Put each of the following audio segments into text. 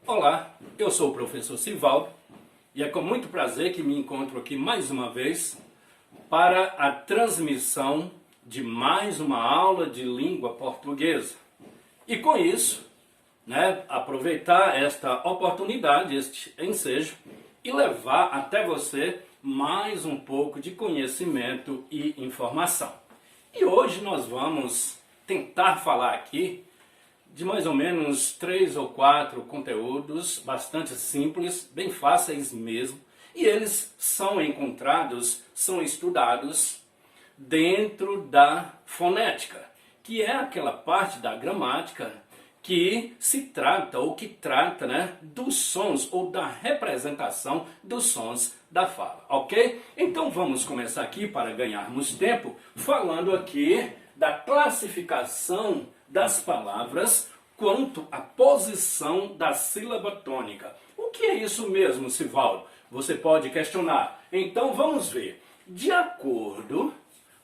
Olá, eu sou o professor Sivaldo e é com muito prazer que me encontro aqui mais uma vez para a transmissão de mais uma aula de língua portuguesa. E com isso, aproveitar esta oportunidade, este ensejo, e levar até você mais um pouco de conhecimento e informação. E hoje nós vamos tentar falar aqui de mais ou menos 3 ou 4 conteúdos bastante simples, bem fáceis mesmo, e eles são encontrados, são estudados dentro da fonética, que é aquela parte da gramática que se trata ou que trata dos sons ou da representação dos sons da fala, ok? Então vamos começar aqui para ganharmos tempo falando aqui da classificação das palavras quanto à posição da sílaba tônica. O que é isso mesmo, Sivaldo? Você pode questionar. Então vamos ver. De acordo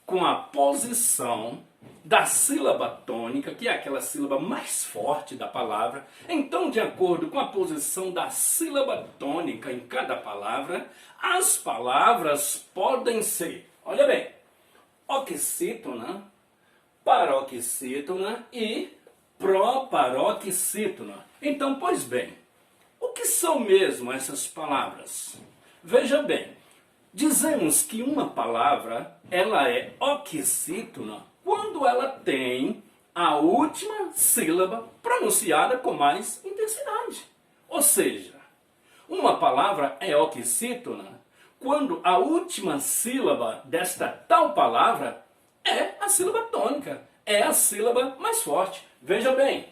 com a posição da sílaba tônica, que é aquela sílaba mais forte da palavra, então de acordo com a posição da sílaba tônica em cada palavra, as palavras podem ser, olha bem, oxítona, paroxítona e proparoxítona. Então, pois bem, o que são mesmo essas palavras? Veja bem, dizemos que uma palavra ela é oxítona quando ela tem a última sílaba pronunciada com mais intensidade. Ou seja, uma palavra é oxítona quando a última sílaba desta tal palavra é a sílaba tônica, é a sílaba mais forte. Veja bem,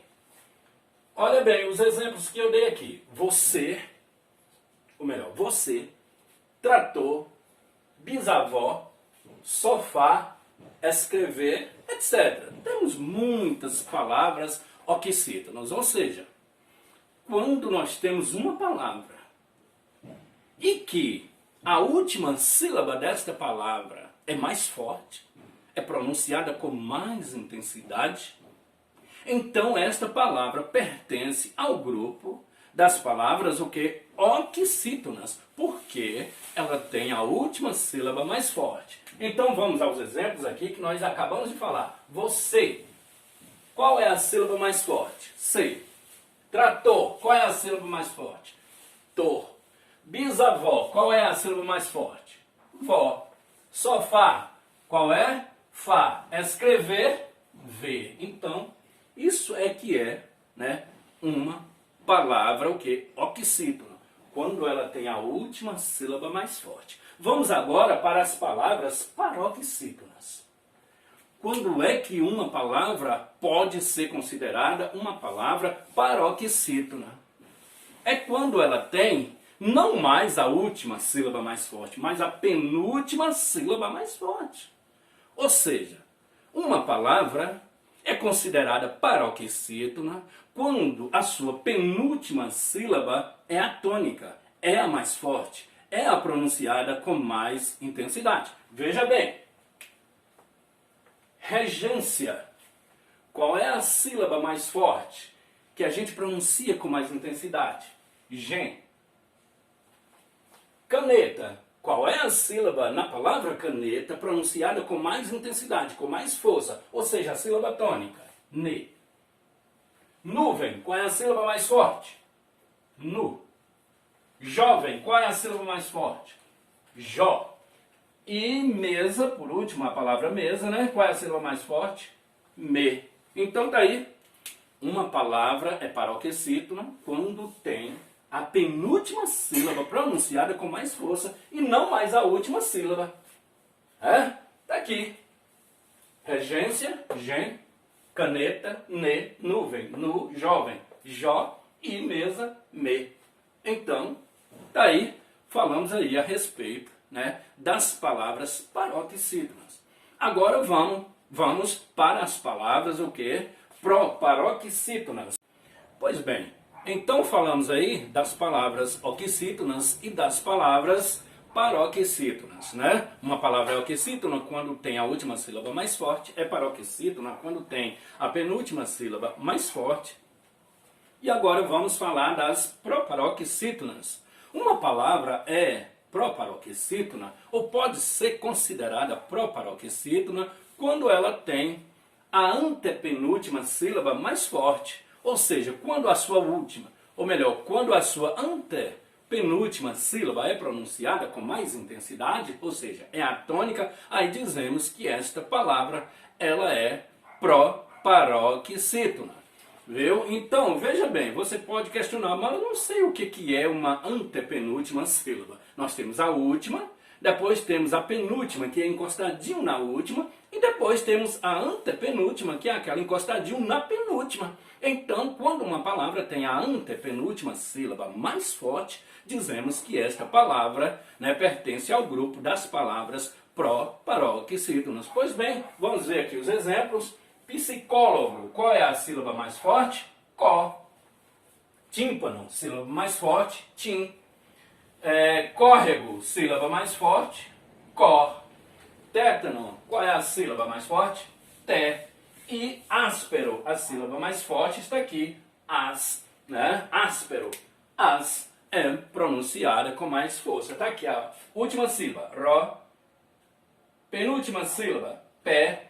olha bem os exemplos que eu dei aqui. Você, trator, bisavó, sofá, escrever, etc. Temos muitas palavras oxítonas, ou seja, quando nós temos uma palavra e que a última sílaba desta palavra é mais forte, é pronunciada com mais intensidade, então esta palavra pertence ao grupo das palavras oxítonas, porque ela tem a última sílaba mais forte. Então vamos aos exemplos aqui que nós acabamos de falar. Você, qual é a sílaba mais forte? C. Trator, qual é a sílaba mais forte? Tor. Bisavó, qual é a sílaba mais forte? Vó. Sofá, qual é? Fá. Escrever, ver. Então, isso é que é uma palavra oxítona, quando ela tem a última sílaba mais forte. Vamos agora para as palavras paroxítonas. Quando é que uma palavra pode ser considerada uma palavra paroxítona? É quando ela tem não mais a última sílaba mais forte, mas a penúltima sílaba mais forte. Ou seja, uma palavra é considerada paroxítona quando a sua penúltima sílaba é a tônica, é a mais forte, é a pronunciada com mais intensidade. Veja bem, regência, qual é a sílaba mais forte que a gente pronuncia com mais intensidade? Gen. Caneta, qual é a sílaba na palavra caneta pronunciada com mais intensidade, com mais força, ou seja, a sílaba tônica? Ne. Nuvem, qual é a sílaba mais forte? Nu. Jovem, qual é a sílaba mais forte? Jó. E mesa, por último, a palavra mesa, qual é a sílaba mais forte? Me. Então daí, uma palavra é paroxítona quando tem a penúltima sílaba pronunciada com mais força e não mais a última sílaba. Tá aqui. Regência, gen, caneta, ne, nuvem, nu, jovem, jó e mesa, me. Então, daí falamos aí a respeito das palavras paroxítonas. Agora vamos para as palavras proparoxítonas. Pois bem, então falamos aí das palavras oxítonas e das palavras paroxítonas, Uma palavra é oxítona quando tem a última sílaba mais forte, é paroxítona quando tem a penúltima sílaba mais forte, E agora vamos falar das proparoxítonas. Uma palavra é proparoxítona ou pode ser considerada proparoxítona quando ela tem a antepenúltima sílaba mais forte, ou seja, quando a sua última, ou melhor, quando a sua antepenúltima sílaba é pronunciada com mais intensidade, ou seja, é a tônica, aí dizemos que esta palavra ela é proparoxítona. Viu? Então, veja bem, você pode questionar, mas eu não sei o que é uma antepenúltima sílaba. Nós temos a última, depois temos a penúltima, que é encostadinho na última, e depois temos a antepenúltima, que é aquela encostadinho na penúltima. Então, quando uma palavra tem a antepenúltima sílaba mais forte, dizemos que esta palavra, né, pertence ao grupo das palavras proparoxítonas. Pois bem, vamos ver aqui os exemplos. Psicólogo, qual é a sílaba mais forte? Có. Tímpano, sílaba mais forte? Tim. Córrego, sílaba mais forte? Có. Tétano, qual é a sílaba mais forte? Té. E áspero, a sílaba mais forte está aqui, as. Né? Áspero, as é pronunciada com mais força. Está aqui a última sílaba, ró. Penúltima sílaba, pé.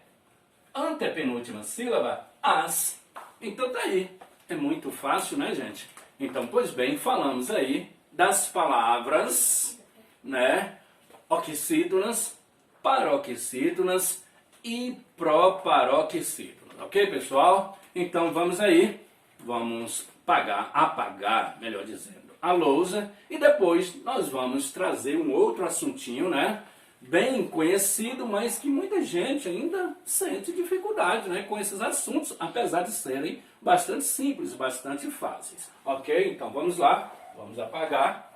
Antepenúltima sílaba, as. Então tá aí. É muito fácil, né, gente? Então, pois bem, falamos aí das palavras, né, oxítonas, paroxítonas e proparoxítonas. Ok, pessoal? Então vamos aí. Vamos apagar, melhor dizendo, a lousa e depois nós vamos trazer um outro assuntinho, né? Bem conhecido, mas que muita gente ainda sente dificuldade, né, com esses assuntos, apesar de serem bastante simples, bastante fáceis. Ok? Então vamos lá, vamos apagar.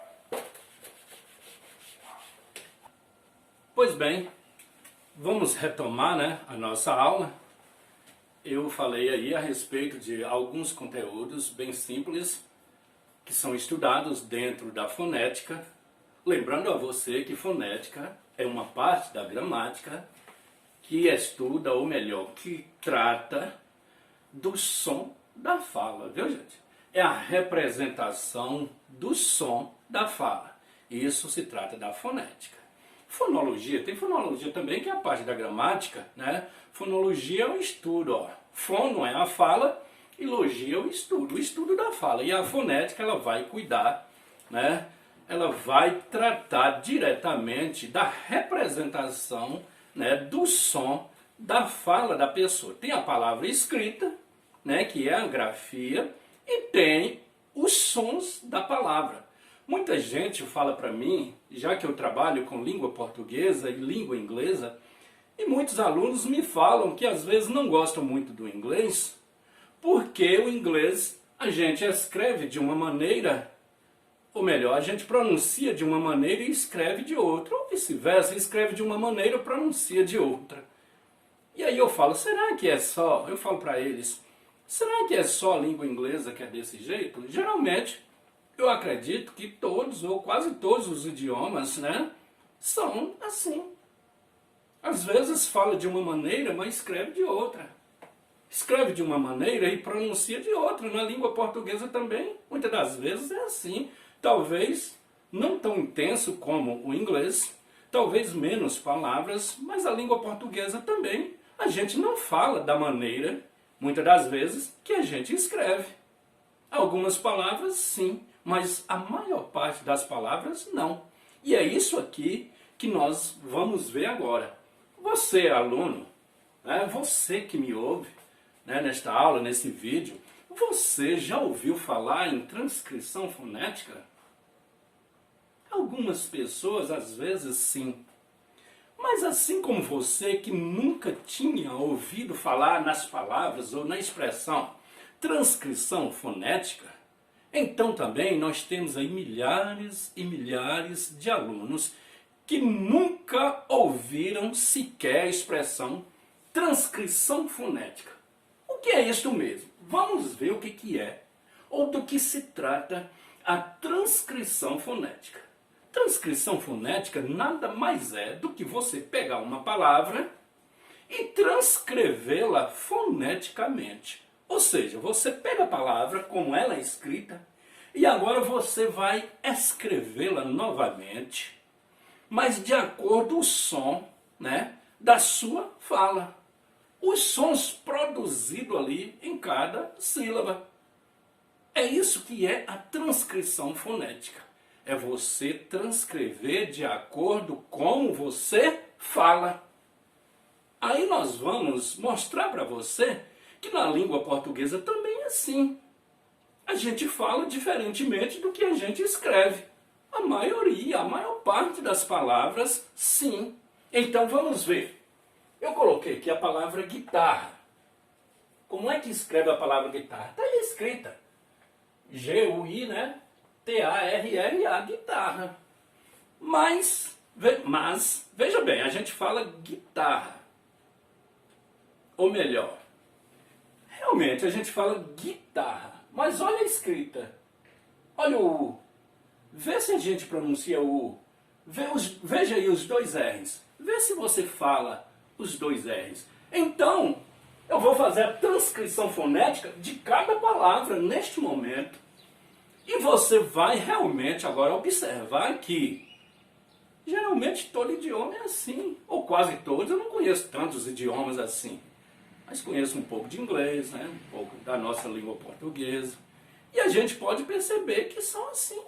Pois bem, vamos retomar, né, a nossa aula. Eu falei aí a respeito de alguns conteúdos bem simples que são estudados dentro da fonética. Lembrando a você que fonética é uma parte da gramática que estuda, ou melhor, que trata do som da fala, viu, gente? É a representação do som da fala. Isso se trata da fonética. Fonologia, tem fonologia também, que é a parte da gramática, né? Fonologia é o estudo, ó. Fono é a fala e logia é o estudo da fala. E a fonética, ela vai cuidar, né? Ela vai tratar diretamente da representação, né, do som da fala da pessoa. Tem a palavra escrita, né, que é a grafia, e tem os sons da palavra. Muita gente fala para mim, já que eu trabalho com língua portuguesa e língua inglesa, e muitos alunos me falam que às vezes não gostam muito do inglês, porque o inglês a gente escreve de uma maneira, ou melhor, a gente pronuncia de uma maneira e escreve de outra, ou vice-versa, escreve de uma maneira e pronuncia de outra. E aí eu falo, será que é só, eu falo para eles, será que é só a língua inglesa que é desse jeito? Geralmente, eu acredito que todos, ou quase todos os idiomas, né, são assim. Às vezes fala de uma maneira, mas escreve de outra. Escreve de uma maneira e pronuncia de outra. Na língua portuguesa também, muitas das vezes é assim. Talvez não tão intenso como o inglês, talvez menos palavras, mas a língua portuguesa também. A gente não fala da maneira, muitas das vezes, que a gente escreve. Algumas palavras sim, mas a maior parte das palavras não. E é isso aqui que nós vamos ver agora. Você, aluno, né, você que me ouve, né, nesta aula, nesse vídeo, você já ouviu falar em transcrição fonética? Algumas pessoas, às vezes, sim. Mas assim como você que nunca tinha ouvido falar nas palavras ou na expressão transcrição fonética, então também nós temos aí milhares e milhares de alunos que nunca ouviram sequer a expressão transcrição fonética. O que é isto mesmo? Vamos ver o que é, ou do que se trata a transcrição fonética. Transcrição fonética nada mais é do que você pegar uma palavra e transcrevê-la foneticamente. Ou seja, você pega a palavra como ela é escrita e agora você vai escrevê-la novamente, mas de acordo com o som, né, da sua fala. Os sons produzidos ali em cada sílaba. É isso que é a transcrição fonética. É você transcrever de acordo com como você fala. Aí nós vamos mostrar para você que na língua portuguesa também é assim. A gente fala diferentemente do que a gente escreve. A maioria, a maior parte das palavras, sim. Então vamos ver. Eu coloquei aqui a palavra guitarra. Como é que escreve a palavra guitarra? Está aí escrita. G-U-I, né? T-A-R-R-A, guitarra. Mas, veja bem, a gente fala guitarra. Ou melhor, realmente a gente fala guitarra. Mas olha a escrita. Olha o U. Vê se a gente pronuncia o U. Veja aí os dois R's. Vê se você fala os dois R's. Então, eu vou fazer a transcrição fonética de cada palavra neste momento. E você vai realmente agora observar que geralmente todo idioma é assim. Ou quase todos. Eu não conheço tantos idiomas assim. Mas conheço um pouco de inglês, né? Um pouco da nossa língua portuguesa. E a gente pode perceber que são assim,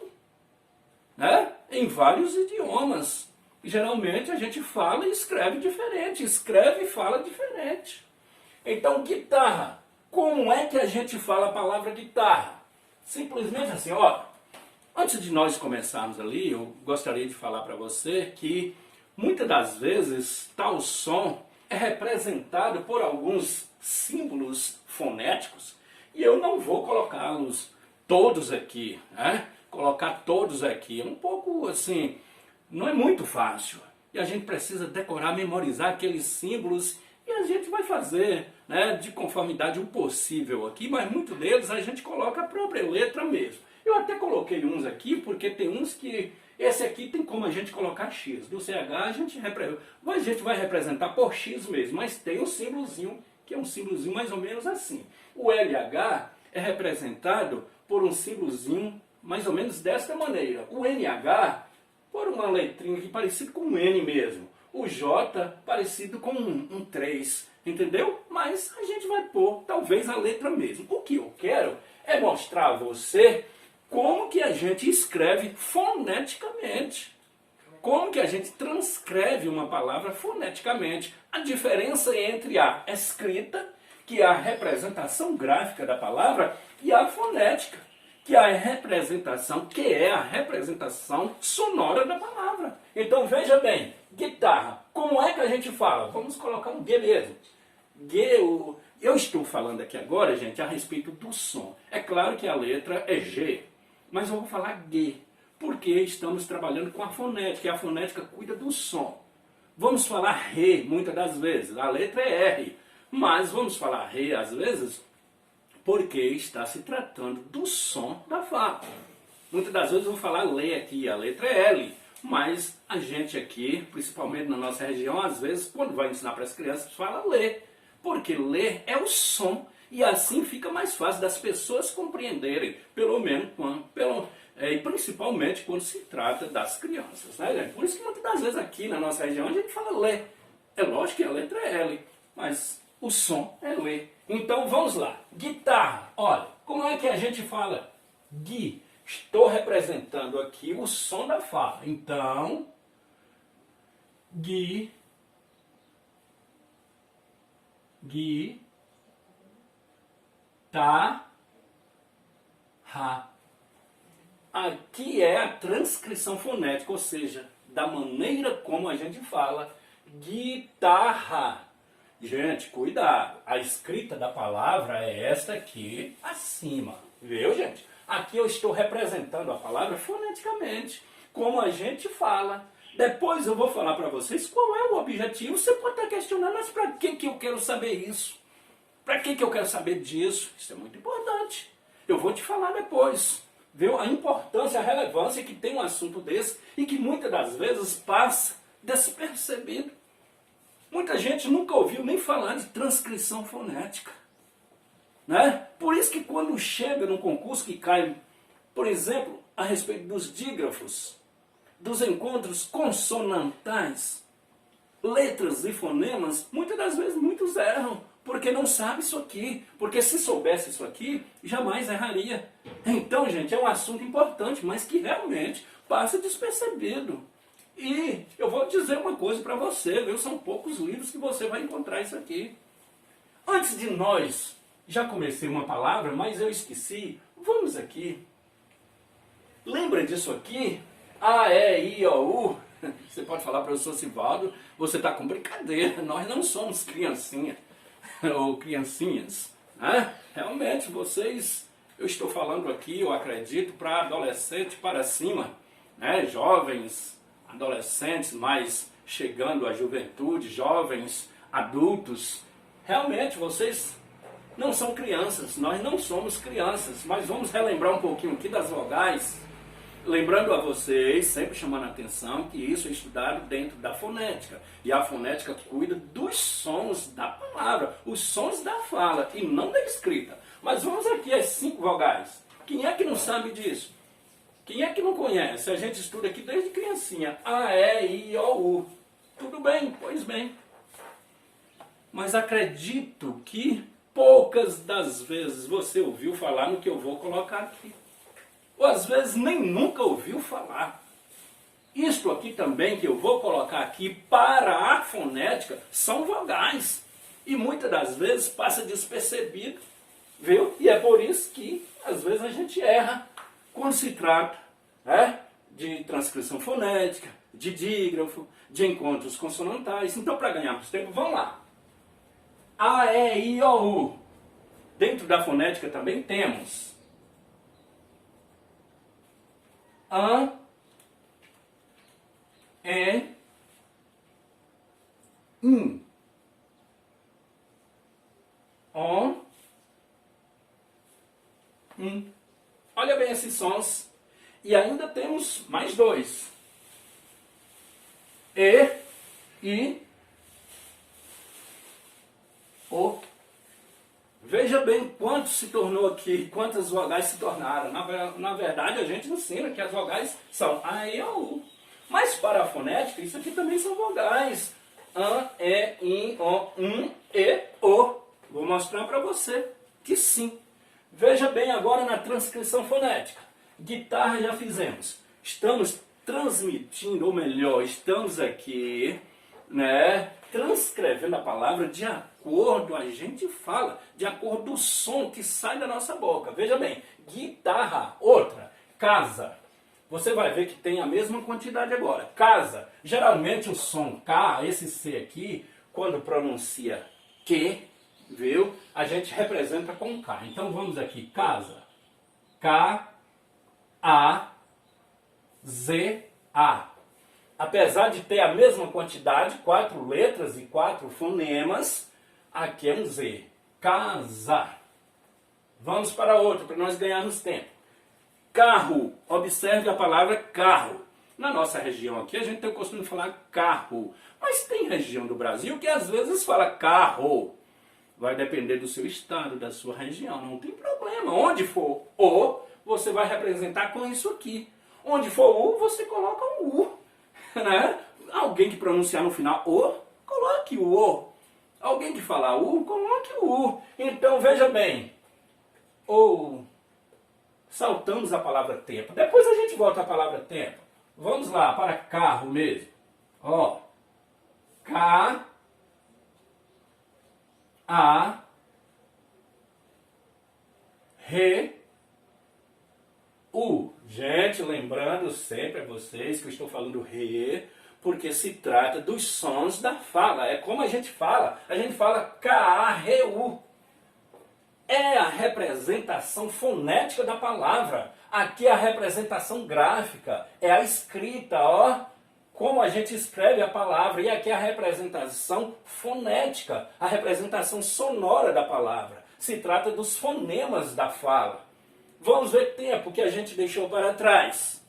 né? Em vários idiomas. Geralmente a gente fala e escreve diferente. Escreve e fala diferente. Então, guitarra. Como é que a gente fala a palavra guitarra? Simplesmente assim, ó. Antes de nós começarmos ali, eu gostaria de falar para você que muitas das vezes tal som é representado por alguns símbolos fonéticos e eu não vou colocá-los todos aqui, né? Colocar todos aqui é um pouco assim, não é muito fácil. E a gente precisa decorar, memorizar aqueles símbolos e a gente vai fazer, né, de conformidade o possível aqui, mas muitos deles a gente coloca a própria letra mesmo. Eu até coloquei uns aqui porque tem uns que esse aqui tem como a gente colocar X. Do CH a gente vai representar por X mesmo, mas tem um símbolozinho, que é um símbolozinho mais ou menos assim. O LH é representado por um símbolozinho mais ou menos desta maneira. O NH por uma letrinha que parecido com um N mesmo. O J parecido com um 3, entendeu? Mas a gente vai pôr talvez a letra mesmo. O que eu quero é mostrar a você como que a gente escreve foneticamente. Como que a gente transcreve uma palavra foneticamente. A diferença entre a escrita, que é a representação gráfica da palavra, e a fonética, que é a representação sonora da palavra. Então veja bem, guitarra, como é que a gente fala? Vamos colocar um G mesmo. Eu estou falando aqui agora, gente, a respeito do som. É claro que a letra é G, mas eu vou falar G, porque estamos trabalhando com a fonética, e a fonética cuida do som. Vamos falar Ré muitas das vezes, a letra é R, mas vamos falar Ré às vezes porque está se tratando do som da fala. Muitas das vezes eu vou falar Lê aqui, a letra é L, mas a gente aqui, principalmente na nossa região, às vezes, quando vai ensinar para as crianças, fala Lê, porque Lê é o som, e assim fica mais fácil das pessoas compreenderem, pelo menos, e principalmente quando se trata das crianças, né, gente? Por isso que muitas das vezes aqui na nossa região a gente fala Lê. É lógico que a letra é L, mas o som é Lê. Então vamos lá. Guitarra. Olha, como é que a gente fala? Gui. Estou representando aqui o som da fala. Então, Gui. Tá. Ra. Aqui é a transcrição fonética, ou seja, da maneira como a gente fala. Guitarra. Gente, cuidado. A escrita da palavra é esta aqui acima. Viu, gente? Aqui eu estou representando a palavra foneticamente, como a gente fala. Depois eu vou falar para vocês qual é o objetivo. Você pode estar questionando, mas para que eu quero saber isso? Para que eu quero saber disso? Isso é muito importante. Eu vou te falar depois. Viu? A importância, a relevância que tem um assunto desse e que muitas das vezes passa despercebido. Muita gente nunca ouviu nem falar de transcrição fonética. né? Por isso que quando chega num concurso que cai, por exemplo, a respeito dos dígrafos, dos encontros consonantais, letras e fonemas, muitas das vezes muitos erram, porque não sabe isso aqui. Porque se soubesse isso aqui, jamais erraria. Então, gente, é um assunto importante, mas que realmente passa despercebido. E eu vou dizer uma coisa para você, viu? São poucos livros que você vai encontrar isso aqui. Antes de nós, já comecei uma palavra, mas eu esqueci. Vamos aqui. Lembra disso aqui? A, E, I, O, U. Você pode falar, professor Sivaldo, você está com brincadeira. Nós não somos criancinha ou criancinhas. Né? Realmente, vocês, eu estou falando aqui, eu acredito, para adolescente para cima. Né? Jovens, adolescentes, mais chegando à juventude, jovens, adultos. Realmente, vocês não são crianças, nós não somos crianças. Mas vamos relembrar um pouquinho aqui das vogais. Lembrando a vocês, sempre chamando a atenção, que isso é estudado dentro da fonética. E a fonética cuida dos sons da palavra, os sons da fala e não da escrita. Mas vamos aqui às 5 vogais. Quem é que não sabe disso? Quem é que não conhece? A gente estuda aqui desde criancinha. A, E, I, O, U. Tudo bem? Pois bem. Mas acredito que poucas das vezes você ouviu falar no que eu vou colocar aqui. Ou às vezes nem nunca ouviu falar. Isto aqui também que eu vou colocar aqui para a fonética são vogais. E muitas das vezes passa despercebido, viu? E é por isso que às vezes a gente erra quando se trata de transcrição fonética, de dígrafo, de encontros consonantais. Então, para ganharmos tempo, vamos lá. A, E, I, O, U. Dentro da fonética também temos A, E, I, O, I. Olha bem esses sons. E ainda temos mais 2. E, I, O. Veja bem quanto se tornou aqui, quantas vogais se tornaram. Na verdade, a gente ensina que as vogais são A, E, O, U. Mas para a fonética, isso aqui também são vogais. A, E, I, O, E, O. Vou mostrar para você que sim. Veja bem agora na transcrição fonética. Guitarra já fizemos. Estamos transmitindo, ou melhor, estamos aqui, né, transcrevendo a palavra de acordo, a gente fala, de acordo com o som que sai da nossa boca. Veja bem, guitarra, outra, casa. Você vai ver que tem a mesma quantidade agora. Casa, geralmente o som K, esse C aqui, quando pronuncia que, viu? A gente representa com K. Então vamos aqui, casa, K, A, Z, A. Apesar de ter a mesma quantidade, 4 letras e 4 fonemas, aqui é um Z. Casa. Vamos para outro, para nós ganharmos tempo. Carro. Observe a palavra carro. Na nossa região aqui, a gente tem o costume de falar carro. Mas tem região do Brasil que às vezes fala carro. Vai depender do seu estado, da sua região. Não tem problema. Onde for O, você vai representar com isso aqui. Onde for U, você coloca um U. Né? Alguém que pronunciar no final O, coloque o O. Alguém que falar U, coloque o U. Então veja bem. Ou saltamos a palavra tempo. Depois a gente volta à palavra tempo. Vamos lá, para carro mesmo. Ó. K, A, R, U. Gente, lembrando sempre a vocês que eu estou falando re, porque se trata dos sons da fala. É como a gente fala K-A-R-U. É a representação fonética da palavra. Aqui é a representação gráfica, é a escrita, ó. Como a gente escreve a palavra. E aqui é a representação fonética, a representação sonora da palavra. Se trata dos fonemas da fala. Vamos ver tempo que a gente deixou para trás.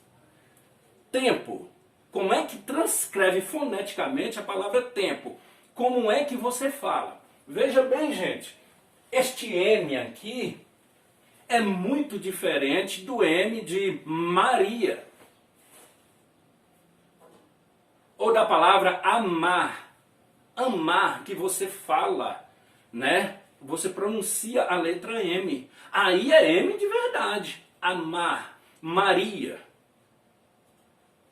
Tempo. Como é que transcreve foneticamente a palavra tempo? Como é que você fala? Veja bem, gente. Este M aqui é muito diferente do M de Maria. Ou da palavra amar. Amar, que você fala, né? Você pronuncia a letra M. Aí é M de verdade. Amar. Maria.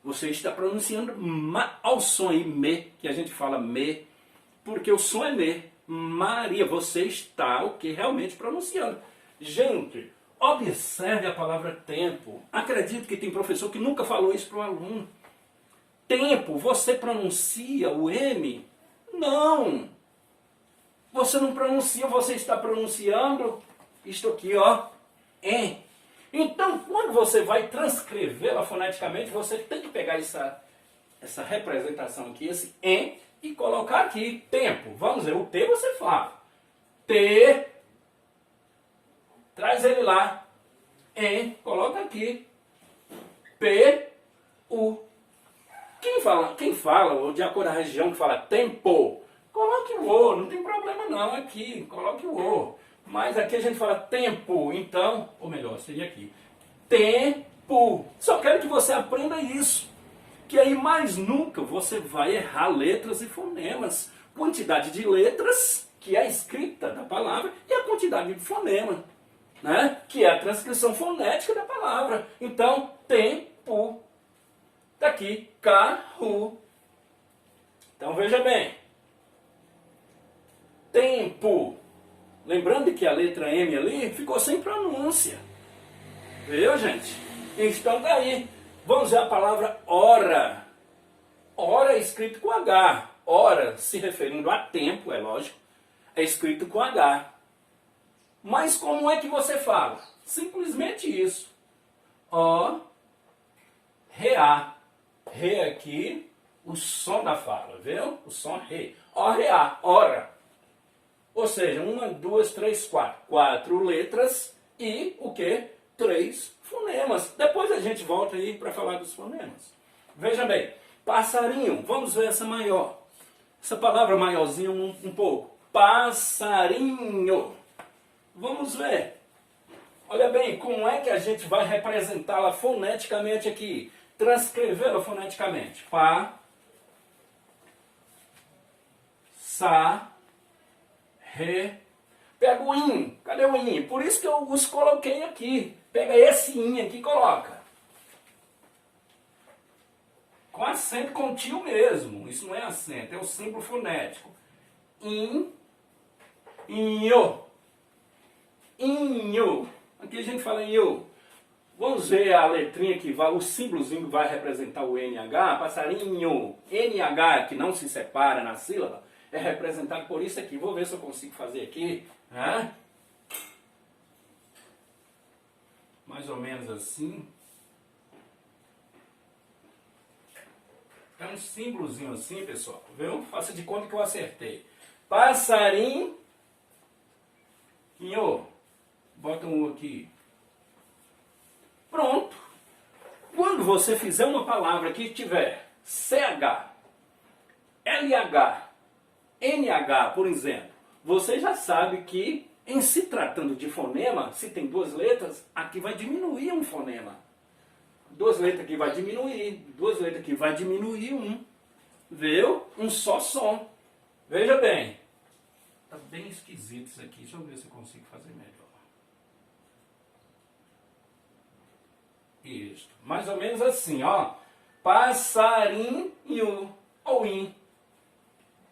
Você está pronunciando ao som aí, me, que a gente fala me, porque o som é me. Maria, você está o que realmente pronunciando. Gente, observe a palavra tempo. Acredito que tem professor que nunca falou isso para o aluno. Tempo, você pronuncia o M? Não. Você não pronuncia, você está pronunciando isto aqui, ó, em. Então, quando você vai transcrevê-la foneticamente, você tem que pegar essa representação aqui, esse em, e colocar aqui tempo. Vamos ver, o T você fala. T, traz ele lá. Em, coloca aqui. P, U. Quem fala, ou de acordo com a região que fala tempo, coloque o O, não tem problema não aqui, coloque o O. Mas aqui a gente fala tempo, então, ou melhor, seria aqui. Tempo. Só quero que você aprenda isso. Que aí mais nunca você vai errar letras e fonemas. Quantidade de letras, que é a escrita da palavra, e a quantidade de fonema, né? Que é a transcrição fonética da palavra. Então, tempo. Está aqui, carro. Então veja bem. Tempo. Lembrando que a letra M ali ficou sem pronúncia. Viu, gente? Então daí, vamos ver a palavra hora. Hora é escrito com H. Hora, se referindo a tempo, é lógico, é escrito com H. Mas como é que você fala? Simplesmente isso. O, Re-A. Re aqui, o som da fala, viu? O som Re. O, Re-A, hora. Ou seja, 1, 2, 3, 4. 4 letras e o quê? 3 fonemas. Depois a gente volta aí para falar dos fonemas. Veja bem, passarinho. Vamos ver essa maior. Essa palavra maiorzinha um pouco. Passarinho. Vamos ver. Olha bem, como é que a gente vai representá-la foneticamente aqui? Transcrevê-la foneticamente. Pá, sa, re. Pega o in. Cadê o in? Por isso que eu os coloquei aqui. Pega esse in aqui e coloca. Com acento contínuo mesmo. Isso não é acento, é o símbolo fonético. In, inho. Inho. Aqui a gente fala inho. Vamos ver a letrinha que vai, o símbolozinho que vai representar o NH, passarinho. NH, que não se separa na sílaba, é representado por isso aqui. Vou ver se eu consigo fazer aqui. Né? Mais ou menos assim. É um símbolozinho assim, pessoal. Viu? Faça de conta que eu acertei. Passarinho. Bota um aqui. Pronto. Quando você fizer uma palavra que tiver CH, LH, NH, por exemplo, você já sabe que, em se tratando de fonema, se tem duas letras, aqui vai diminuir um fonema. Duas letras aqui vai diminuir, duas letras aqui vai diminuir um. Viu? Um só som. Veja bem. Tá bem esquisito isso aqui. Deixa eu ver se eu consigo fazer melhor. Isso. Mais ou menos assim, ó. Passarinho ou in.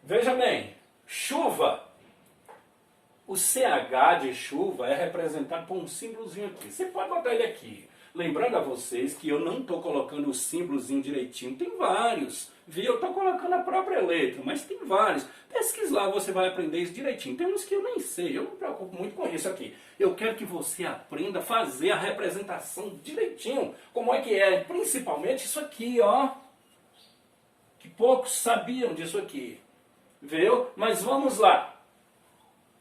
Veja bem. Chuva. O CH de chuva é representado por um símbolozinho aqui. Você pode botar ele aqui. Lembrando a vocês que eu não estou colocando o símbolozinho direitinho. Tem vários. Viu? Eu estou colocando a própria letra, mas tem vários. Pesquise lá, você vai aprender isso direitinho. Tem uns que eu nem sei, eu não me preocupo muito com isso aqui. Eu quero que você aprenda a fazer a representação direitinho. Como é que é? Principalmente isso aqui, ó. Que poucos sabiam disso aqui. Viu? Mas vamos lá.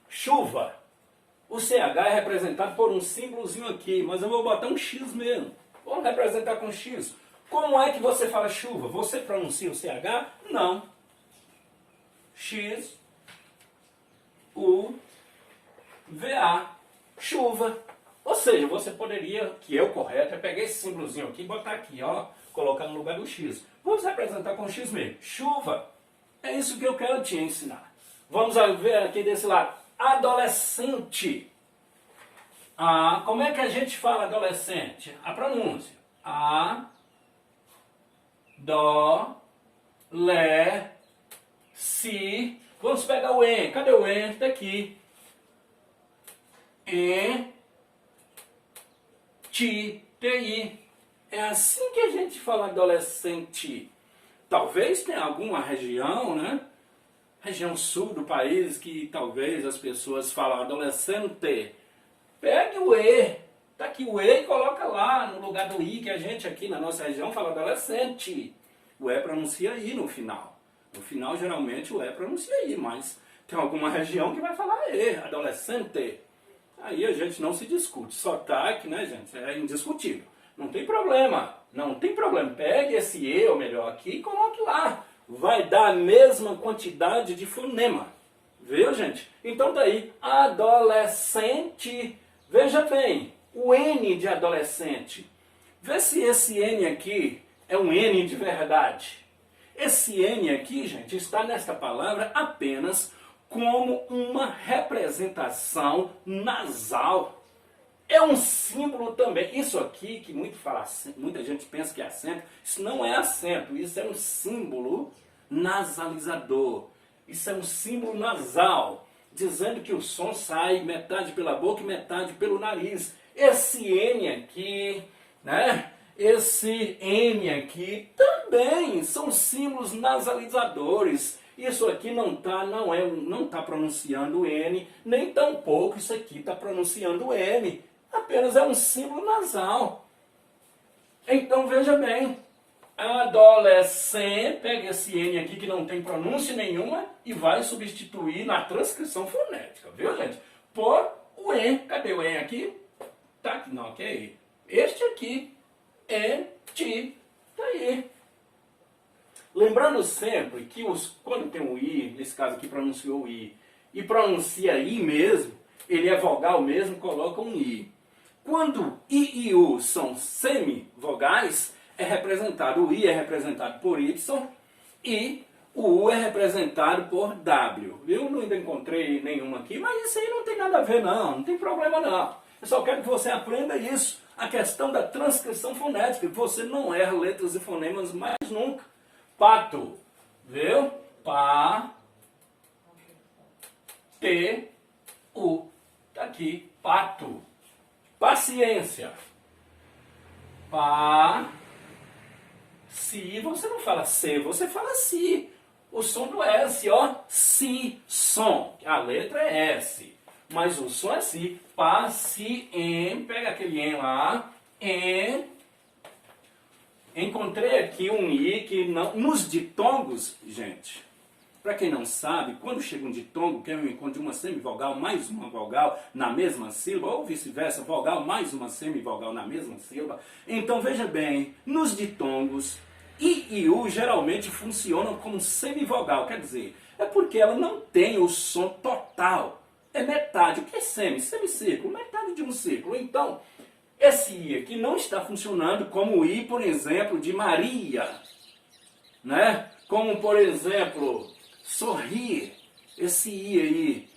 Chuva. O CH é representado por um símbolozinho aqui, mas eu vou botar um X mesmo. Vamos representar com X. Como é que você fala chuva? Você pronuncia o CH? Não. X, U, VA, chuva. Ou seja, você poderia, que é o correto, é pegar esse símbolozinho aqui e botar aqui, ó, colocar no lugar do X. Vamos representar com X mesmo. Chuva. É isso que eu quero te ensinar. Vamos ver aqui desse lado. Adolescente. Ah, como é que a gente fala adolescente? A pronúncia. A, dó, lé, si. Vamos pegar o E. Cadê o E? Está aqui. E, ti, ti. É assim que a gente fala adolescente. Talvez tenha alguma região, né? Região sul do país que talvez as pessoas falam adolescente. Pegue o E. Tá aqui o E e coloca lá no lugar do I, que a gente aqui na nossa região fala adolescente. O E pronuncia I no final. No final, geralmente, o E pronuncia I, mas tem alguma região que vai falar E, adolescente. Aí a gente não se discute. Sotaque, né, gente, é indiscutível. Não tem problema. Não tem problema. Pegue esse E, ou melhor, aqui e coloque lá. Vai dar a mesma quantidade de fonema. Viu, gente? Então daí, adolescente. Veja bem, o N de adolescente. Vê se esse N aqui é um N de verdade. Esse N aqui, gente, está nesta palavra apenas como uma representação nasal. É um símbolo também. Isso aqui, que muita gente pensa que é acento, isso não é acento, isso é um símbolo nasalizador. Isso é um símbolo nasal, dizendo que o som sai metade pela boca e metade pelo nariz. Esse N aqui, né? Esse N aqui também são símbolos nasalizadores. Isso aqui não tá pronunciando o N, nem tampouco isso aqui está pronunciando o M. Apenas é um símbolo nasal. Então veja bem, adolescente, pega esse N aqui que não tem pronúncia nenhuma e vai substituir na transcrição fonética, viu, gente? Por o E. Cadê o E aqui? Tá aqui, não, que é E. Este aqui é ti, tá aí. Lembrando sempre que quando tem um I, nesse caso aqui pronunciou o I, e pronuncia I mesmo, ele é vogal mesmo, coloca um I. Quando I e U são semivogais, o I é representado por Y e o U é representado por W. Eu não ainda encontrei nenhuma aqui, mas isso aí não tem nada a ver não tem problema não. Eu só quero que você aprenda isso, a questão da transcrição fonética, que você não erra letras e fonemas mais nunca. Pato, viu? Pá, T, U. Tá aqui, pato. Paciência. Pá, si. Você não fala C, você fala si. O som do S, ó. Si, som. A letra é S. Mas o som é si. Pá, si, em. Pega aquele em lá. Em. Encontrei aqui um I que não... Nos ditongos, gente, para quem não sabe, quando chega um ditongo, que é um encontro de uma semivogal mais uma vogal na mesma sílaba, ou vice-versa, vogal mais uma semivogal na mesma sílaba. Então veja bem, nos ditongos, I e U geralmente funcionam como semivogal, quer dizer, é porque ela não tem o som total. É metade. O que é semi? Semicírculo, metade de um círculo. Então, esse I aqui não está funcionando como o I, por exemplo, de Maria, né? Como, por exemplo, sorrir. Esse I aí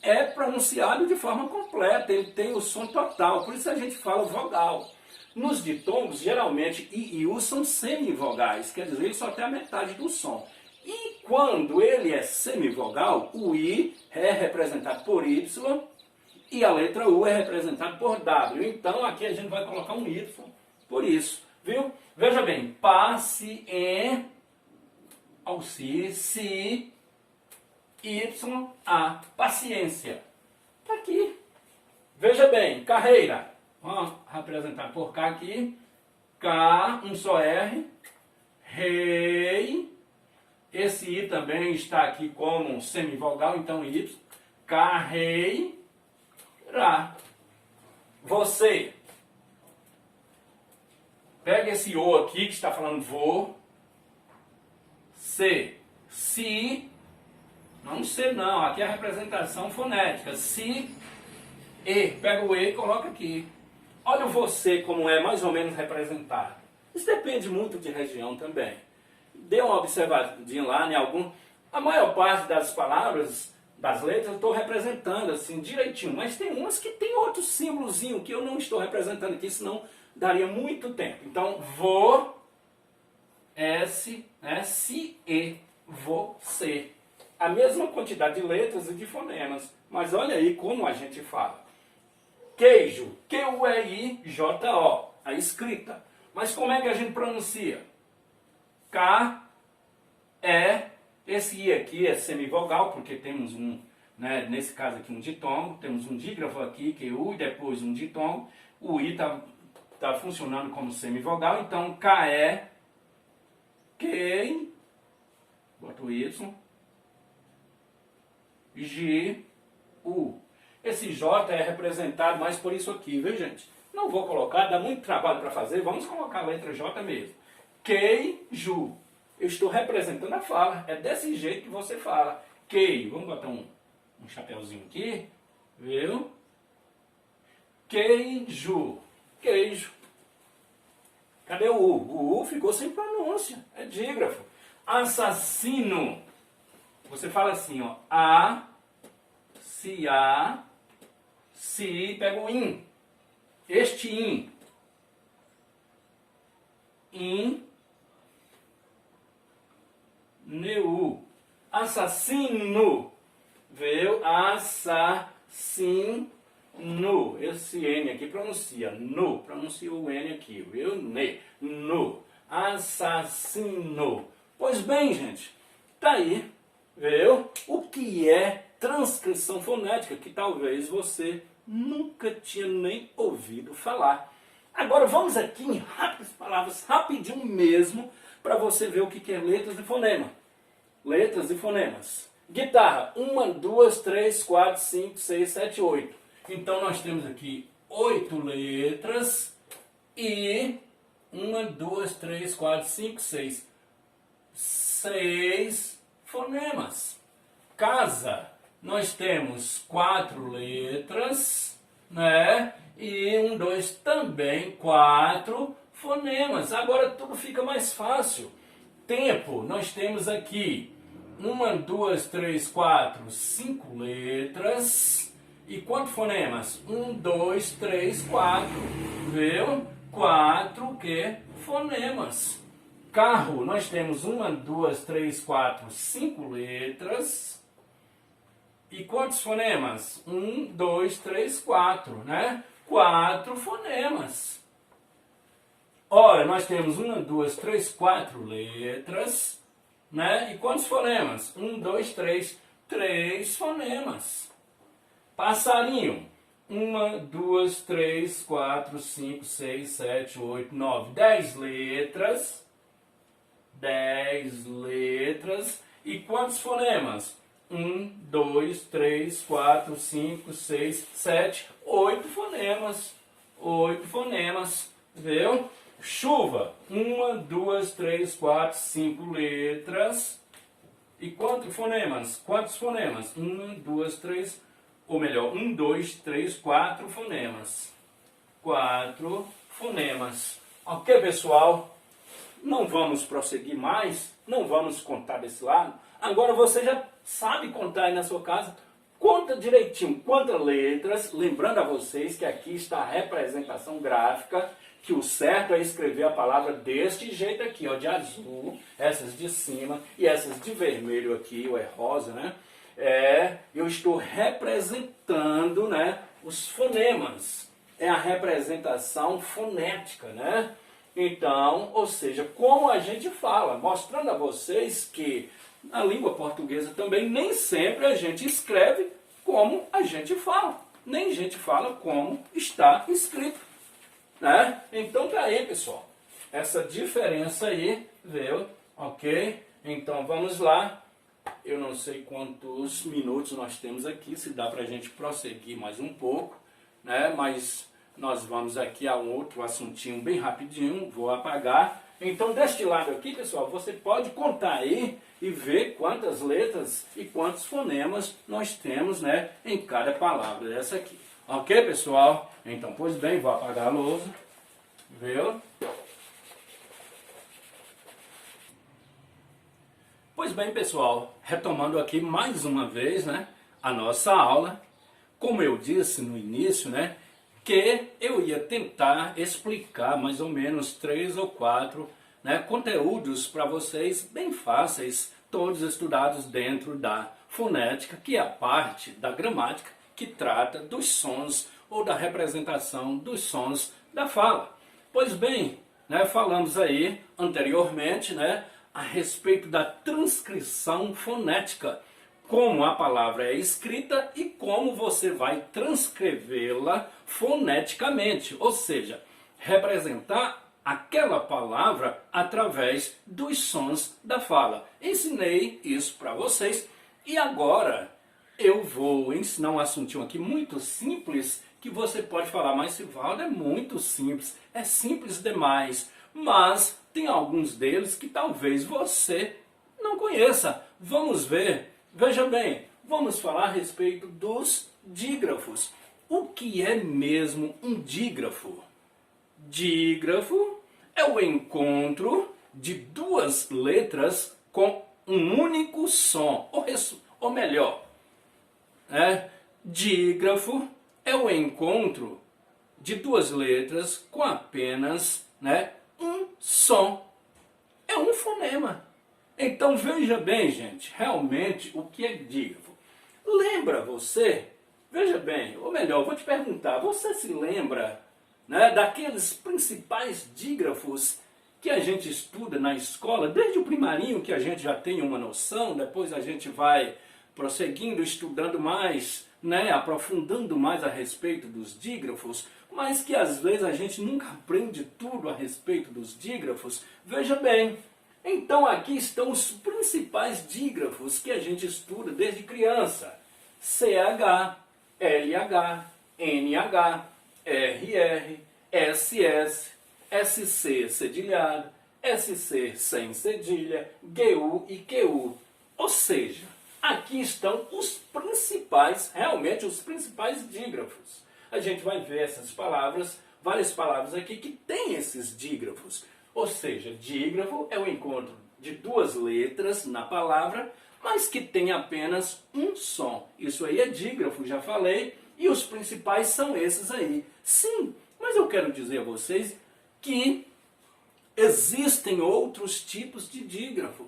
é pronunciado de forma completa, ele tem o som total, por isso a gente fala vogal. Nos ditongos, geralmente, I e U são semivogais, quer dizer, ele só tem a metade do som. E quando ele é semivogal, o I é representado por Y, e a letra U é representada por W. Então aqui a gente vai colocar um Y por isso. Viu? Veja bem. Passe em auxílio, si, Y, A. Paciência. Está aqui. Veja bem. Carreira. Vamos representar por K aqui. K, um só R. Rei. Esse I também está aqui como um semivogal, então Y. Carrei. Você pega esse O aqui que está falando vou. Se, si, não sei não, aqui é a representação fonética. Si, E, pega o E e coloca aqui. Olha o você como é mais ou menos representado. Isso depende muito de região também. Dê uma observadinha lá em algum... A maior parte das palavras, das letras, eu estou representando assim direitinho. Mas tem umas que tem outro símbolozinho que eu não estou representando aqui, senão daria muito tempo. Então, vou, S, E, você. A mesma quantidade de letras e de fonemas. Mas olha aí como a gente fala. Queijo, Q-U-E-I-J-O, a escrita. Mas como é que a gente pronuncia? K-E, esse I aqui é semivogal, porque temos um, né, nesse caso aqui um ditongo, temos um dígrafo aqui, Q-U, e depois um ditongo. O I está funcionando como semivogal, então K-E, Q, bota o Y, G-U. Esse J é representado mais por isso aqui, viu, gente? Não vou colocar, dá muito trabalho para fazer, vamos colocar a letra J mesmo. Queijo. Eu estou representando a fala, é desse jeito que você fala. Queijo. Vamos botar um chapeuzinho aqui, viu? Queijo. Queijo. Cadê o U? O U ficou sem pronúncia, é dígrafo. Assassino. Você fala assim, ó. Se, pega o in. Este neu. Assassino. Viu? Assassino. Esse N aqui pronuncia. No. Pronuncia o N aqui. Viu? Ne. No. Assassino. Pois bem, gente. Tá aí. Viu? O que é transcrição fonética, que talvez você nunca tinha nem ouvido falar. Agora vamos aqui em rápidas palavras, rapidinho mesmo, para você ver o que é letras e fonema. Letras e fonemas. Guitarra, 1, 2, 3, 4, 5, 6, 7, 8. Então nós temos aqui 8 letras e 1, 2, 3, 4, 5, 6. 6 fonemas. Casa, nós temos 4 letras, né? E 1, 2, também 4 fonemas. Agora tudo fica mais fácil. Tempo, nós temos aqui 1, 2, 3, 4, 5 letras. E quantos fonemas? 1, 2, 3, 4. Viu? 4 fonemas. Carro, nós temos 1, 2, 3, 4, 5 letras. E quantos fonemas? 1, 2, 3, 4, né? 4 fonemas. Ora, nós temos 1, 2, 3, 4 letras, né? E quantos fonemas? 1, 2, 3, 3 fonemas. Passarinho. 1, 2, 3, 4, 5, 6, 7, 8, 9, 10 letras. 10 letras. E quantos fonemas? 1, 2, 3, 4, 5, 6, 7, 8 fonemas. 8 fonemas. Viu? Chuva. 1, 2, 3, 4, 5 letras. E quantos fonemas? Quantos fonemas? 1, 2, 3, ou melhor, 1, 2, 3, 4 fonemas. 4 fonemas. Ok, pessoal? Não vamos prosseguir mais, não vamos contar desse lado. Agora você já sabe contar aí na sua casa. Conta direitinho quantas letras, lembrando a vocês que aqui está a representação gráfica, que o certo é escrever a palavra deste jeito aqui, ó, de azul, essas de cima, e essas de vermelho aqui, ou é rosa, né? Eu estou representando, né, os fonemas. É a representação fonética, né? Então, ou seja, como a gente fala, mostrando a vocês que na língua portuguesa também nem sempre a gente escreve como a gente fala. Nem a gente fala como está escrito, né? Então tá aí, pessoal. Essa diferença aí, viu? Ok? Então vamos lá. Eu não sei quantos minutos nós temos aqui, se dá pra gente prosseguir mais um pouco, né? Mas nós vamos aqui a um outro assuntinho bem rapidinho, vou apagar. Então, deste lado aqui, pessoal, você pode contar aí e ver quantas letras e quantos fonemas nós temos, né, em cada palavra dessa aqui. Ok, pessoal? Então, pois bem, vou apagar a lousa. Viu? Pois bem, pessoal, retomando aqui mais uma vez, né, a nossa aula. Como eu disse no início, né, que eu ia tentar explicar mais ou menos 3 ou 4, né, conteúdos para vocês bem fáceis, todos estudados dentro da fonética, que é a parte da gramática que trata dos sons ou da representação dos sons da fala. Pois bem, né, falamos aí anteriormente, né, a respeito da transcrição fonética, como a palavra é escrita e como você vai transcrevê-la foneticamente, ou seja, representar aquela palavra através dos sons da fala. Ensinei isso para vocês e agora eu vou ensinar um assuntinho aqui muito simples que você pode falar, mas Sivaldo, é muito simples, é simples demais, mas tem alguns deles que talvez você não conheça. Vamos ver. Veja bem, vamos falar a respeito dos dígrafos. O que é mesmo um dígrafo? Dígrafo é o encontro de duas letras com um único som, ou melhor, dígrafo é o encontro de duas letras com apenas, um som. É um fonema. Então veja bem, gente, realmente o que é dígrafo. Lembra você, veja bem, ou melhor, vou te perguntar, você se lembra, daqueles principais dígrafos que a gente estuda na escola, desde o primarinho que a gente já tem uma noção, depois a gente vai prosseguindo, estudando mais, aprofundando mais a respeito dos dígrafos, mas que às vezes a gente nunca aprende tudo a respeito dos dígrafos. Veja bem, então aqui estão os principais dígrafos que a gente estuda desde criança. CH, LH, NH, RR, SS, SC cedilhado, SC sem cedilha, GU e QU. Ou seja, aqui estão os principais, realmente os principais dígrafos. A gente vai ver essas palavras, várias palavras aqui que têm esses dígrafos. Ou seja, dígrafo é o encontro de duas letras na palavra, mas que tem apenas um som. Isso aí é dígrafo, já falei, e os principais são esses aí. Sim, mas eu quero dizer a vocês que existem outros tipos de dígrafo,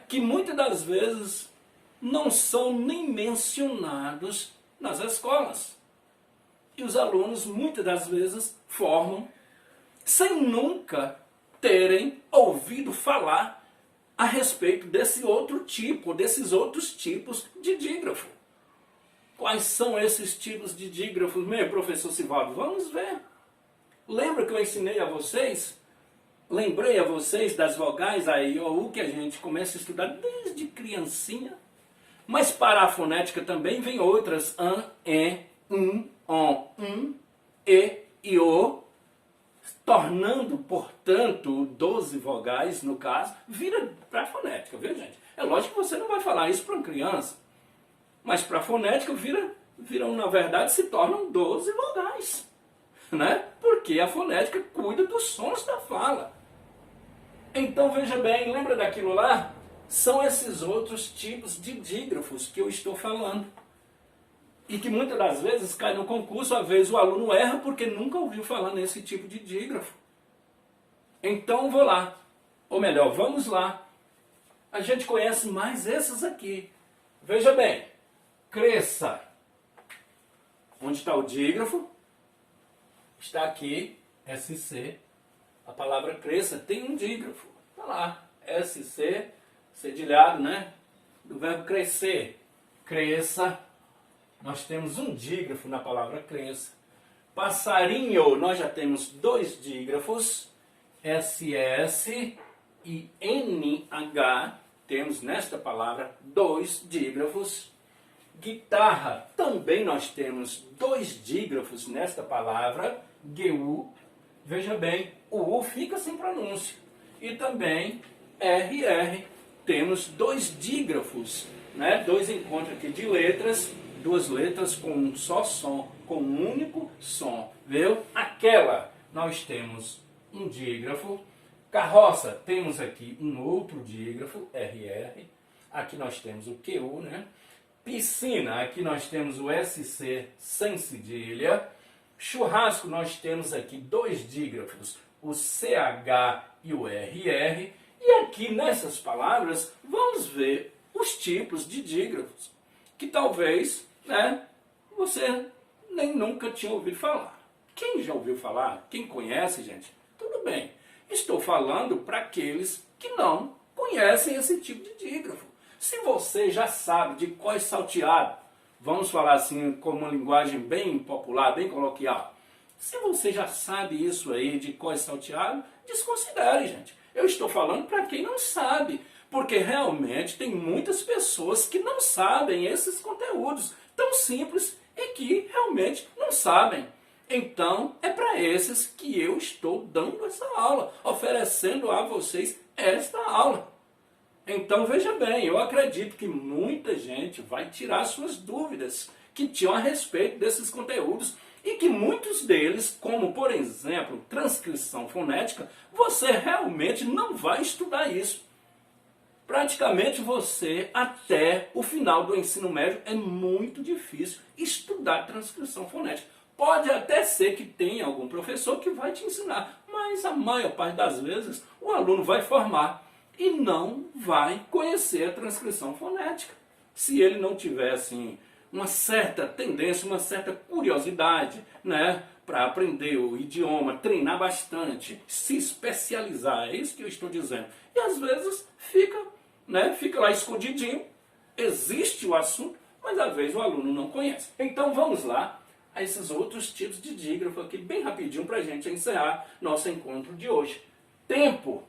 que muitas das vezes não são nem mencionados nas escolas. E os alunos muitas das vezes formam sem nunca terem ouvido falar a respeito desse outro tipo, desses outros tipos de dígrafo. Quais são esses tipos de dígrafos, meu professor Sivaldo? Vamos ver. Lembra que eu ensinei a vocês? Lembrei a vocês das vogais A, I, O, U, que a gente começa a estudar desde criancinha. Mas para a fonética também vem outras, an, en, on, e, I, O, tornando, portanto, 12 vogais, no caso, vira para a fonética, viu, gente? É lógico que você não vai falar isso para uma criança, mas para a fonética viram, na verdade, se tornam 12 vogais, Porque a fonética cuida dos sons da fala. Então, veja bem, lembra daquilo lá? São esses outros tipos de dígrafos que eu estou falando. E que muitas das vezes cai no concurso, às vezes o aluno erra porque nunca ouviu falar nesse tipo de dígrafo. Então vou lá. Ou melhor, vamos lá. A gente conhece mais esses aqui. Veja bem. Cresça. Onde está o dígrafo? Está aqui, SC. A palavra cresça tem um dígrafo. Está lá. SC, cedilhado, do verbo crescer. Cresça. Nós temos um dígrafo na palavra cresça. Passarinho, nós já temos dois dígrafos, SS e NH. Temos nesta palavra dois dígrafos. Guitarra, também nós temos dois dígrafos nesta palavra, GU. Veja bem, o U fica sem pronúncia. E também RR, temos dois dígrafos, dois encontros aqui de letras, duas letras com um só som, com um único som, viu? Aquela, nós temos um dígrafo. Carroça, temos aqui um outro dígrafo, RR. Aqui nós temos o QU, né? Piscina, aqui nós temos o SC sem cedilha. Churrasco, nós temos aqui dois dígrafos, o CH e o RR. E aqui nessas palavras, vamos ver os tipos de dígrafos, que talvez, né, você nem nunca tinha ouvido falar. Quem já ouviu falar? Quem conhece, gente? Tudo bem. Estou falando para aqueles que não conhecem esse tipo de dígrafo. Se você já sabe de cor salteado, vamos falar assim com uma linguagem bem popular, bem coloquial. Se você já sabe isso aí de cor salteado, desconsidere, gente. Eu estou falando para quem não sabe, porque realmente tem muitas pessoas que não sabem esses conteúdos tão simples e que realmente não sabem. Então, é para esses que eu estou dando essa aula, oferecendo a vocês esta aula. Então, veja bem, eu acredito que muita gente vai tirar suas dúvidas que tinham a respeito desses conteúdos e que muitos deles, como por exemplo, transcrição fonética, você realmente não vai estudar isso. Praticamente você, até o final do ensino médio, é muito difícil estudar transcrição fonética. Pode até ser que tenha algum professor que vai te ensinar, mas a maior parte das vezes o aluno vai formar e não vai conhecer a transcrição fonética. Se ele não tiver assim, uma certa tendência, uma certa curiosidade, né, para aprender o idioma, treinar bastante, se especializar, é isso que eu estou dizendo. E às vezes fica lá escondidinho, existe o assunto, mas às vezes o aluno não conhece. Então vamos lá a esses outros tipos de dígrafo aqui, bem rapidinho para a gente encerrar nosso encontro de hoje. Tempo.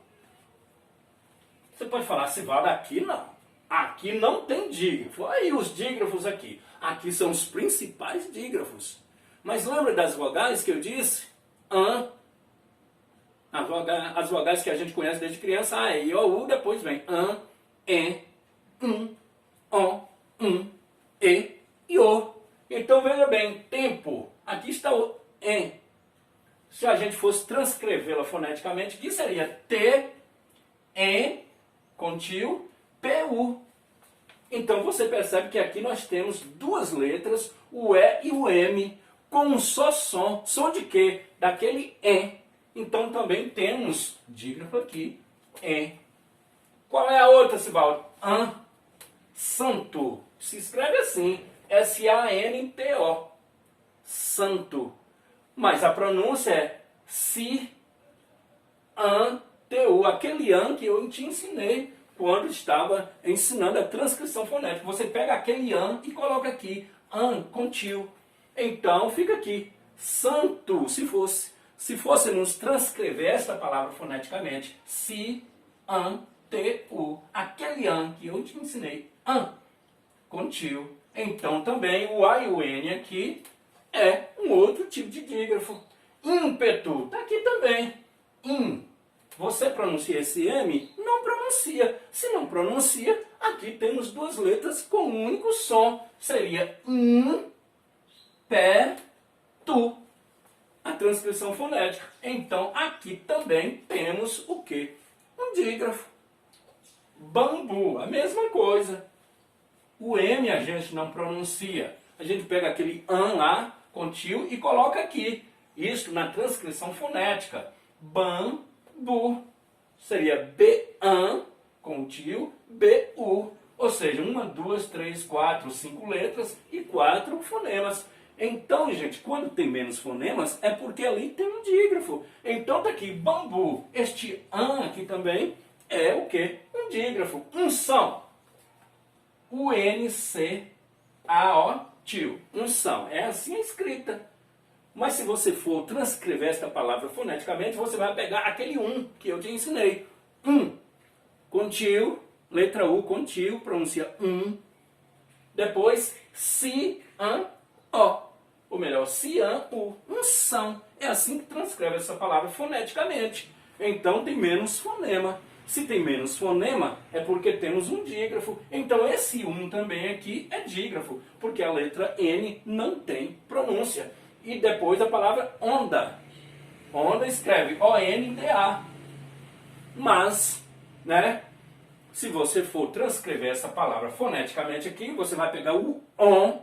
Você pode falar, Sivaldo, aqui não. Aqui não tem dígrafo. Aí os dígrafos aqui. Aqui são os principais dígrafos. Mas lembra das vogais que eu disse? An. As vogais que a gente conhece desde criança. A, E, I, O, U. Depois vem an, en, O, E e O. Então veja bem, tempo. Aqui está o en. Se a gente fosse transcrevê-la foneticamente, que seria T, en, com tio, PU. Então você percebe que aqui nós temos duas letras, o E e o M, com um só som. Som de quê? Daquele E. Então também temos dígrafo aqui, E. Qual é a outra, Sivaldo? An. Santo. Se escreve assim, S-A-N-T-O. Santo. Mas a pronúncia é si, an, T-U. Aquele an que eu te ensinei quando estava ensinando a transcrição fonética. Você pega aquele an e coloca aqui, an, com tio. Então fica aqui, santo, se fosse nos transcrever esta palavra foneticamente, si, an, T-U. Aquele an que eu te ensinei, an, com tio. Então também o A e o N aqui é um outro tipo de dígrafo. Ímpeto, está aqui também. Você pronuncia esse M? Não pronuncia. Se não pronuncia, aqui temos duas letras com um único som. Seria pé, tu. A transcrição fonética. Então, aqui também temos o quê? Um dígrafo. Bambu, a mesma coisa. O M a gente não pronuncia. A gente pega aquele an lá, com tio, e coloca aqui. Isso na transcrição fonética. Bambu. Seria B-an, com tio, B-u. Ou seja, 1, 2, 3, 4, 5 letras e 4 fonemas. Então, gente, quando tem menos fonemas, é porque ali tem um dígrafo. Então tá aqui, bambu. Este an aqui também é o quê? Um dígrafo. Unção. U-N-C-A-O, tio. Unção. É assim a escrita. Mas se você for transcrever esta palavra foneticamente, você vai pegar aquele que eu te ensinei. Com tio, letra U com tio, pronuncia Depois, si, an, o. Ou melhor, si, an, u. Unção. É assim que transcreve essa palavra foneticamente. Então tem menos fonema. Se tem menos fonema, é porque temos um dígrafo. Então esse também aqui é dígrafo, porque a letra N não tem pronúncia. E depois a palavra onda. Onda escreve O-N-D-A. Mas, né, se você for transcrever essa palavra foneticamente aqui, você vai pegar o ON,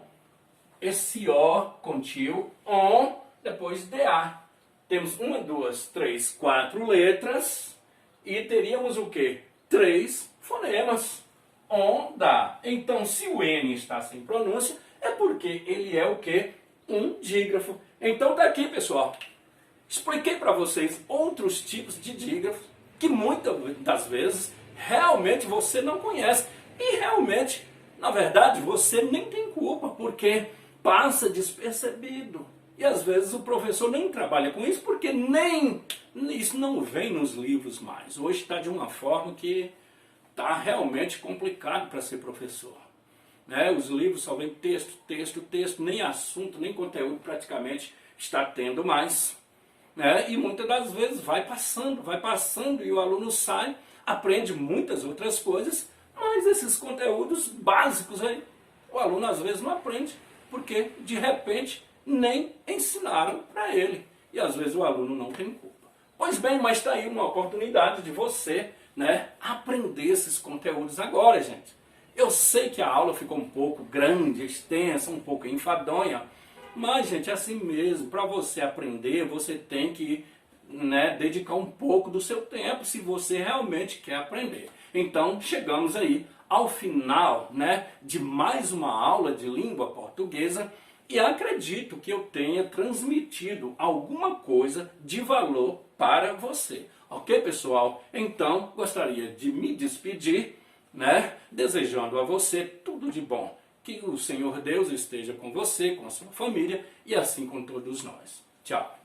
esse O com tio, ON, depois DA. Temos 1, 2, 3, 4 letras e teríamos o quê? 3 fonemas. Onda. Então, se o N está sem pronúncia, é porque ele é o quê? Um dígrafo. Então tá aqui, pessoal. Expliquei para vocês outros tipos de dígrafos que muitas das vezes realmente você não conhece. E realmente, na verdade, você nem tem culpa, porque passa despercebido. E às vezes o professor nem trabalha com isso, porque nem isso não vem nos livros mais. Hoje está de uma forma que está realmente complicado para ser professor. Né? Os livros só vêm texto, texto, texto, nem assunto, nem conteúdo praticamente está tendo mais. Né? E muitas das vezes vai passando e o aluno sai, aprende muitas outras coisas, mas esses conteúdos básicos aí, o aluno às vezes não aprende, porque de repente nem ensinaram para ele. E às vezes o aluno não tem culpa. Pois bem, mas está aí uma oportunidade de você, né, aprender esses conteúdos agora, gente. Eu sei que a aula ficou um pouco grande, extensa, um pouco enfadonha, mas, gente, é assim mesmo. Para você aprender, você tem que, né, dedicar um pouco do seu tempo, se você realmente quer aprender. Então, chegamos aí ao final, né, de mais uma aula de língua portuguesa e acredito que eu tenha transmitido alguma coisa de valor para você. Ok, pessoal? Então, gostaria de me despedir, né, desejando a você tudo de bom. Que o Senhor Deus esteja com você, com a sua família e assim com todos nós. Tchau.